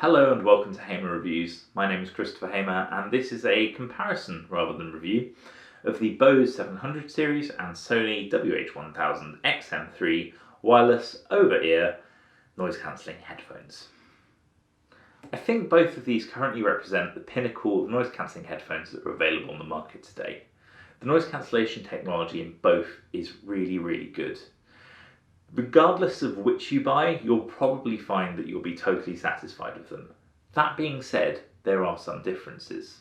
Hello and welcome to Hamer Reviews. My name is Christopher Hamer and this is a comparison rather than review of the Bose 700 series and Sony WH-1000XM3 wireless over-ear noise cancelling headphones. I think both of these currently represent the pinnacle of noise cancelling headphones that are available on the market today. The noise cancellation technology in both is really good. Regardless of which you buy, you'll probably find that you'll be totally satisfied with them. That being said, there are some differences.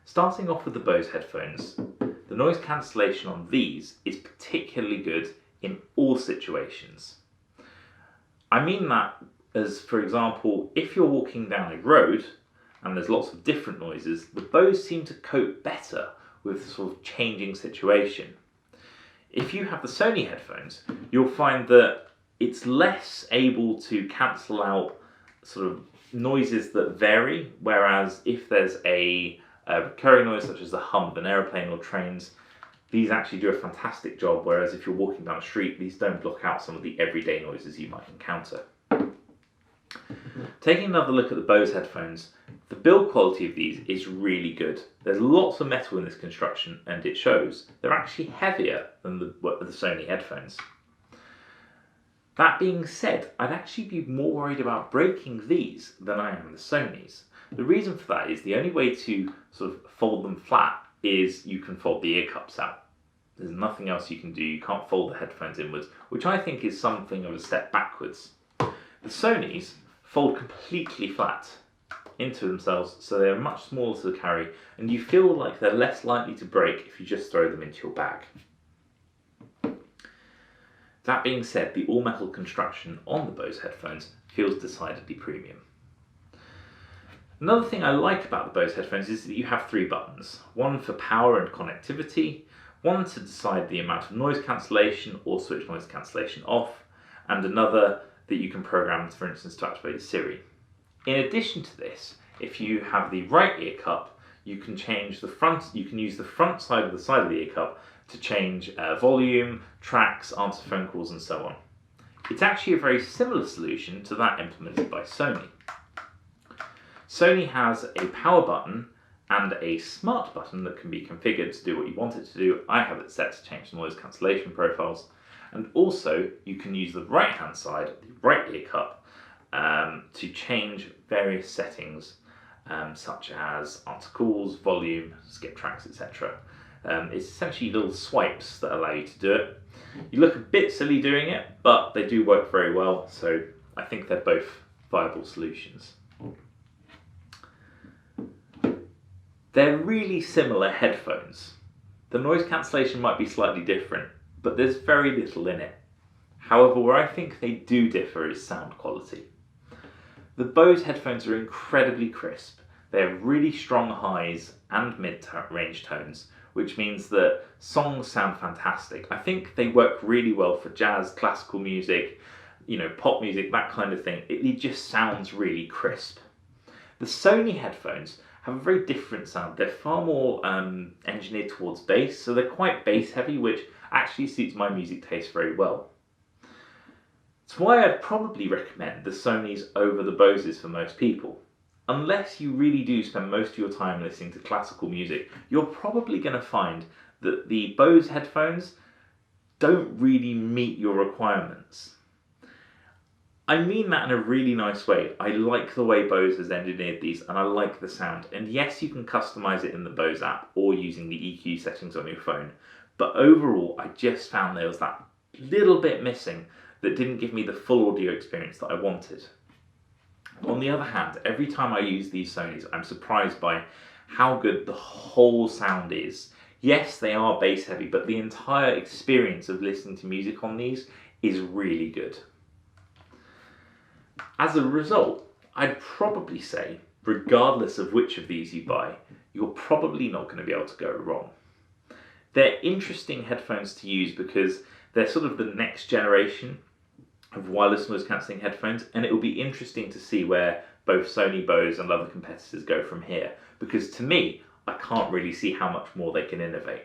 Starting off with the Bose headphones, the noise cancellation on these is particularly good in all situations. I mean that as, for example, if you're walking down a road and there's lots of different noises, the Bose seem to cope better with the sort of changing situation. If you have the Sony headphones, you'll find that it's less able to cancel out sort of noises that vary, whereas if there's a recurring noise such as the hum of an aeroplane or trains, these actually do a fantastic job, whereas if you're walking down the street, these don't block out some of the everyday noises you might encounter. Taking another look at the Bose headphones, the build quality of these is really good. There's lots of metal in this construction and it shows. They're actually heavier than the Sony headphones. That being said, I'd actually be more worried about breaking these than I am the Sonys. The reason for that is the only way to sort of fold them flat is you can fold the ear cups out. There's nothing else you can do. You can't fold the headphones inwards, which I think is something of a step backwards. The Sonys fold completely flat into themselves, so they're much smaller to carry, and you feel like they're less likely to break if you just throw them into your bag. That being said, the all-metal construction on the Bose headphones feels decidedly premium. Another thing I like about the Bose headphones is that you have three buttons. One for power and connectivity, one to decide the amount of noise cancellation or switch noise cancellation off, and another that you can program, for instance, to activate Siri. In addition to this, if you have the right ear cup, you can change the front. You can use the front side of the ear cup to change volume, tracks, answer phone calls, and so on. It's actually a very similar solution to that implemented by Sony. Sony has a power button and a smart button that can be configured to do what you want it to do. I have it set to change the noise cancellation profiles. And also, you can use the right-hand side, the right ear cup, to change various settings, such as answer calls, volume, skip tracks, etc. It's essentially little swipes that allow you to do it. You look a bit silly doing it, but they do work very well, so I think they're both viable solutions. They're really similar headphones. The noise cancellation might be slightly different, but there's very little in it. However, where I think they do differ is sound quality. The Bose headphones are incredibly crisp. They have really strong highs and mid-range tones, which means that songs sound fantastic. I think they work really well for jazz, classical music, pop music, that kind of thing. It just sounds really crisp. The Sony headphones have a very different sound. They're far more engineered towards bass, so they're quite bass heavy, which actually suits my music taste very well. It's why I'd probably recommend the Sonys over the Boses for most people. Unless you really do spend most of your time listening to classical music, you're probably going to find that the Bose headphones don't really meet your requirements. I mean that in a really nice way. I like the way Bose has engineered these and I like the sound. And yes, you can customize it in the Bose app or using the EQ settings on your phone. But overall, I just found there was that little bit missing that didn't give me the full audio experience that I wanted. On the other hand, every time I use these Sonys, I'm surprised by how good the whole sound is. Yes, they are bass heavy, but the entire experience of listening to music on these is really good. As a result, I'd probably say, regardless of which of these you buy, you're probably not going to be able to go wrong. They're interesting headphones to use because they're sort of the next generation of wireless noise cancelling headphones, and it will be interesting to see where both Sony, Bose and other competitors go from here, because to me, I can't really see how much more they can innovate.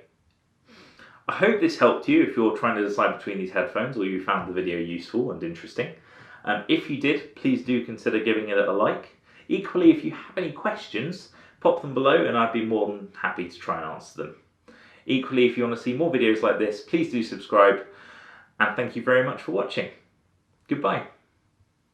I hope this helped you if you're trying to decide between these headphones or you found the video useful and interesting. If you did, please do consider giving it a like. Equally, if you have any questions, pop them below and I'd be more than happy to try and answer them. Equally, if you want to see more videos like this, please do subscribe, and thank you very much for watching. Goodbye.